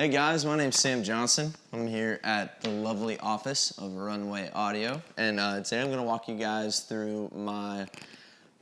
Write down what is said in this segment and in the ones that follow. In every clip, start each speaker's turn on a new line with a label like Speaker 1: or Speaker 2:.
Speaker 1: Hey guys, my name's Sam Johnston. I'm here at the lovely office of Runway Audio, and today I'm going to walk you guys through my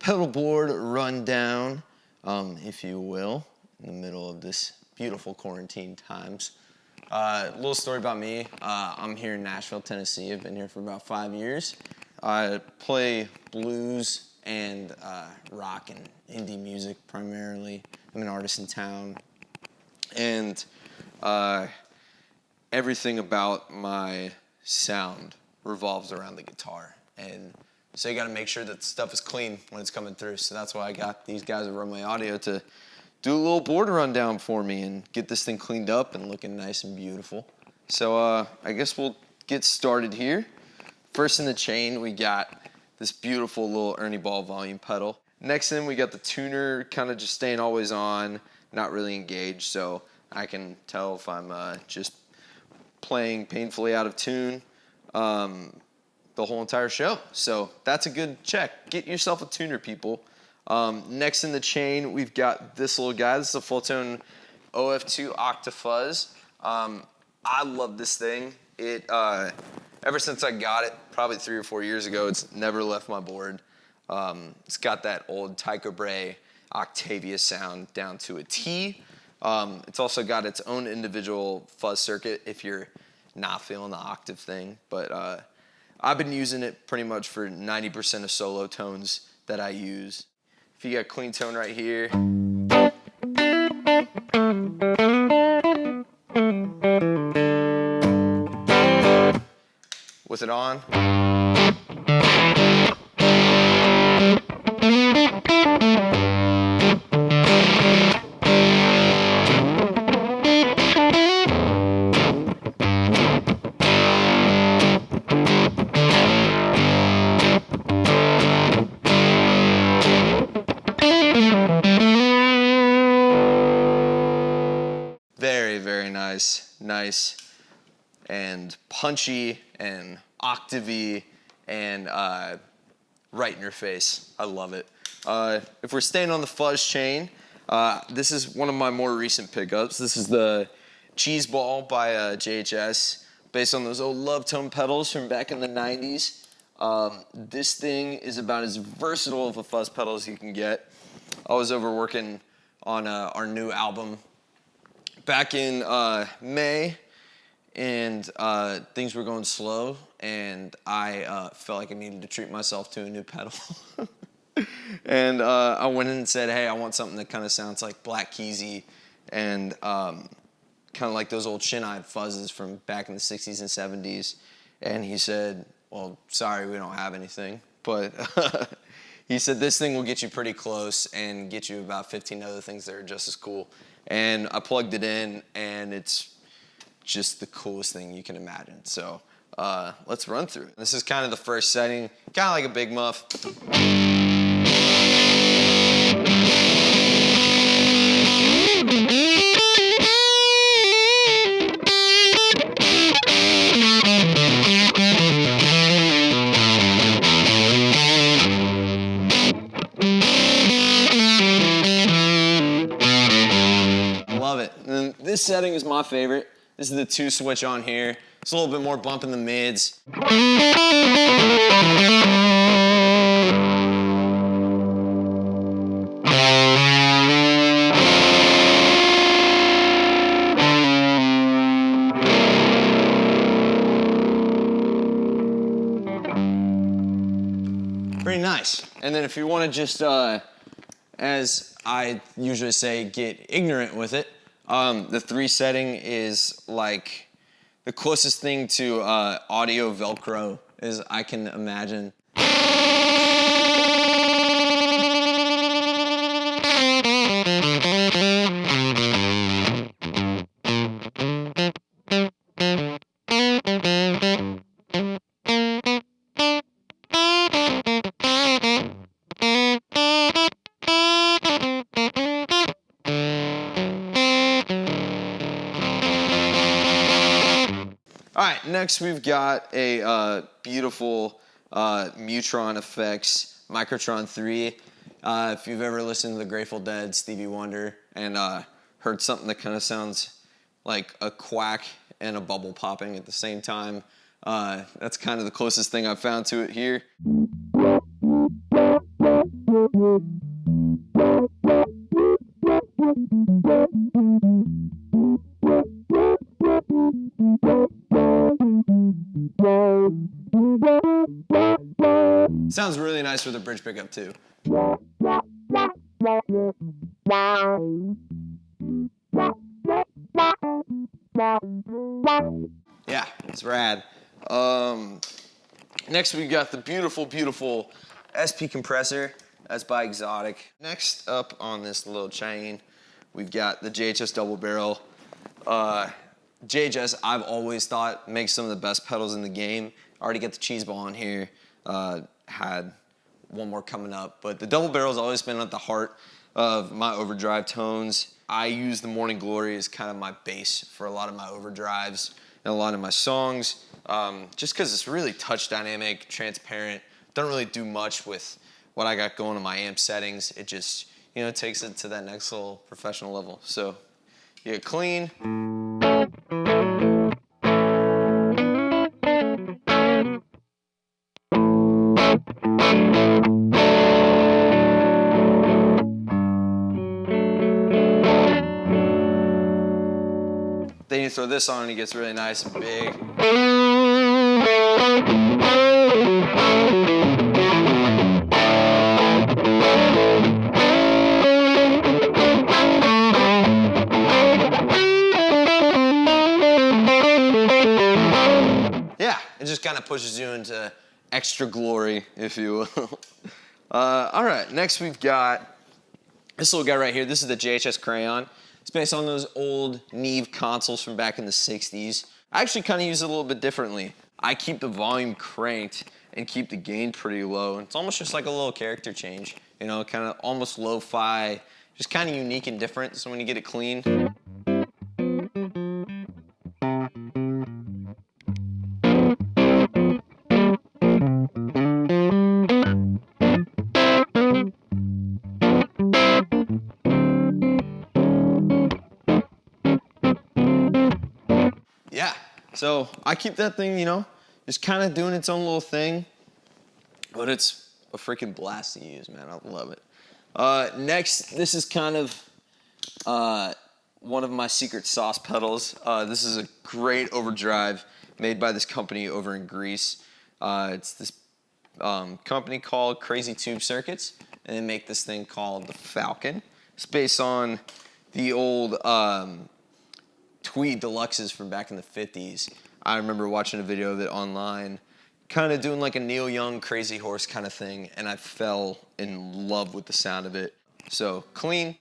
Speaker 1: pedal board rundown, if you will, in the middle of this beautiful quarantine times. A little story about me. I'm here in Nashville, Tennessee. I've been here for about 5 years. I play blues and rock and indie music primarily. I'm an artist in town, and everything about my sound revolves around the guitar, and so you got to make sure that the stuff is clean when it's coming through. So that's why I got these guys at Runway Audio to do a little board rundown for me and get this thing cleaned up and looking nice and beautiful. So I guess we'll get started here. First in the chain, we got this beautiful little Ernie Ball volume pedal. Next in, we got the tuner kind of just staying always on, not really engaged, so I can tell if I'm just playing painfully out of tune the whole entire show. So that's a good check. Get yourself a tuner, people. Next in the chain, we've got this little guy. This is a Fulltone Octafuzz. I love this thing. It ever since I got it, probably 3 or 4 years ago, it's never left my board. It's got that old Tycho Brahe Octavia sound down to a T. It's also got its own individual fuzz circuit if you're not feeling the octave thing. But I've been using it pretty much for 90% of solo tones that I use. If you got clean tone right here. With it on. Very, very nice and punchy and octavey and right in your face. I love it. If we're staying on the fuzz chain, this is one of my more recent pickups. This is the Cheeseball by JHS, based on those old Love Tone pedals from back in the 90s. This thing is about as versatile of a fuzz pedal as you can get. I was over working on our new album back in May, and things were going slow, and I felt like I needed to treat myself to a new pedal. And I went in and said, hey, I want something that kind of sounds like Black Keysy and kind of like those old shin-eyed fuzzes from back in the 60s and 70s. And he said, well, sorry, we don't have anything. But he said, this thing will get you pretty close and get you about 15 other things that are just as cool. And I plugged it in, and it's just the coolest thing you can imagine. So let's run through it. This is kind of the first setting, kind of like a big muff. Love it. And this setting is my favorite. This is the 2 switch on here. It's a little bit more bump in the mids. Pretty nice. And then if you want to just, as I usually say, get ignorant with it, the 3 setting is like the closest thing to audio Velcro as I can imagine. All right, next we've got a beautiful Mu-Tron effects Mircro-Tron III. If you've ever listened to the Grateful Dead, Stevie Wonder, and heard something that kind of sounds like a quack and a bubble popping at the same time. That's kind of the closest thing I've found to it here. Sounds really nice with a bridge pickup too. Yeah, it's rad. Next we got the beautiful, beautiful SP compressor. That's by Exotic. Next up on this little chain, we've got the JHS Double Barrel. JHS, I've always thought, makes some of the best pedals in the game. I already got the Cheeseball on here. Had one more coming up, but the Double Barrel's always been at the heart of my overdrive tones. I use the Morning Glory as kind of my base for a lot of my overdrives and a lot of my songs, just because it's really touch dynamic, transparent. Don't really do much with what I got going in my amp settings. It just, you know, takes it to that next little professional level. So you get clean. Then you throw this on and it gets really nice and big. Yeah, it just kind of pushes you into extra glory, if you will. All right, next we've got this little guy right here. This is the JHS Crayon. It's based on those old Neve consoles from back in the 60s. I actually kind of use it a little bit differently. I keep the volume cranked and keep the gain pretty low. It's almost just like a little character change, you know, kind of almost lo-fi, just kind of unique and different. So when you get it clean. Yeah, so I keep that thing, you know, just kind of doing its own little thing, but it's a freaking blast to use, man. I love it. Next, this is kind of one of my secret sauce pedals. This is a great overdrive made by this company over in Greece. It's this company called Crazy Tube Circuits, and they make this thing called the Falcon. It's based on the old Tweed Deluxes from back in the 50s. I remember watching a video of it online, kind of doing like a Neil Young Crazy Horse kind of thing, and I fell in love with the sound of it. So clean.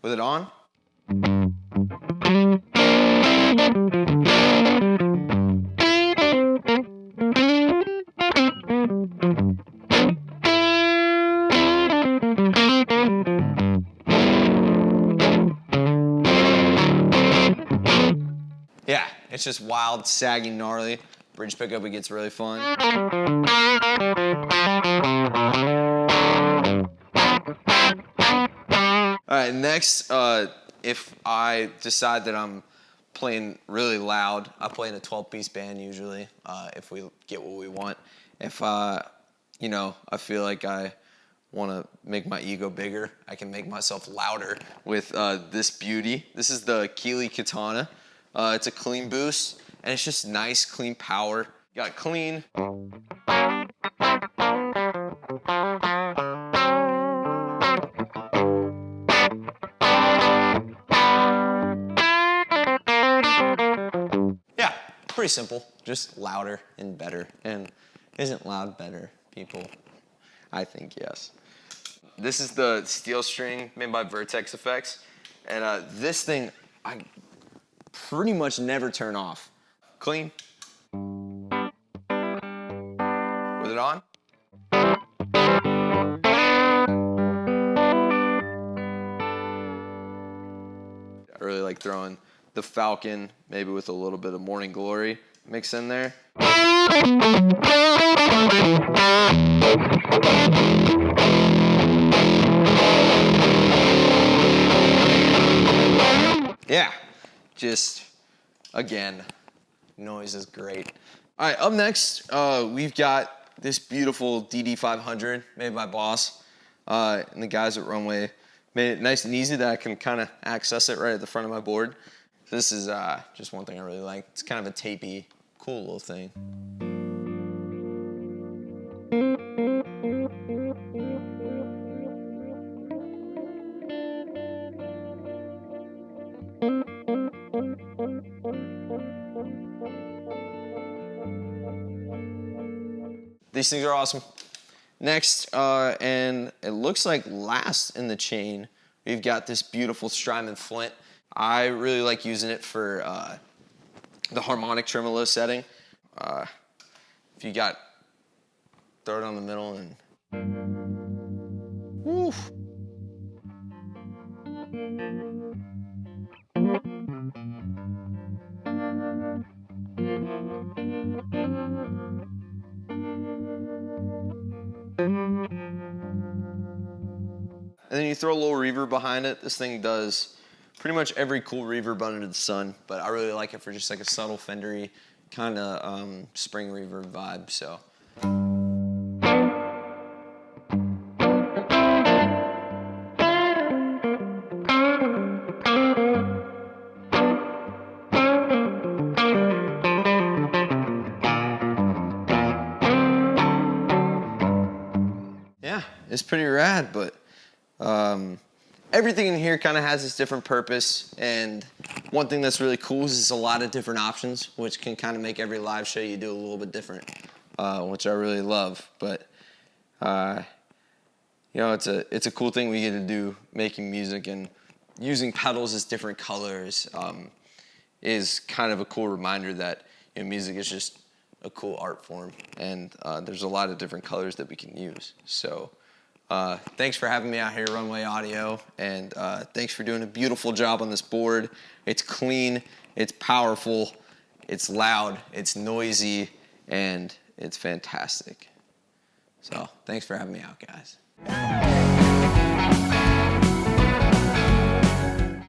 Speaker 1: With it on. Yeah, it's just wild, saggy, gnarly. Bridge pickup, it gets really fun. All right, next, if I decide that I'm playing really loud, I play in a 12-piece band usually, if we get what we want. If, you know, I feel like I want to make my ego bigger, I can make myself louder with this beauty. This is the Keeley Katana. It's a clean boost, and it's just nice, clean power. Got clean. Yeah, pretty simple. Just louder and better. And isn't loud better, people? I think yes. This is the steel string made by Vertex Effects. And this thing, I pretty much never turn off. Clean. With it on. I really like throwing the Falcon, maybe with a little bit of Morning Glory mixed in there. just, again, noise is great. All right, up next, we've got this beautiful DD500 made by Boss. And the guys at Runway made it nice and easy that I can kind of access it right at the front of my board. This is just one thing I really like. It's kind of a tapey, cool little thing. These things are awesome. Next, and it looks like last in the chain, we've got this beautiful Strymon Flint. I really like using it for the harmonic tremolo setting. If you got, throw it on the middle and, woo. And then you throw a little reverb behind it. This thing does pretty much every cool reverb under the sun, but I really like it for just like a subtle Fendery kind of spring reverb vibe, so. Yeah, it's pretty rad, but everything in here kind of has its different purpose, and one thing that's really cool is there's a lot of different options, which can kind of make every live show you do a little bit different, which I really love. But you know, it's a cool thing we get to do, making music, and using pedals as different colors is kind of a cool reminder that, you know, music is just a cool art form, and there's a lot of different colors that we can use. So thanks for having me out here, Runway Audio, and thanks for doing a beautiful job on this board. It's clean, it's powerful, it's loud, it's noisy, and it's fantastic. So thanks for having me out, guys.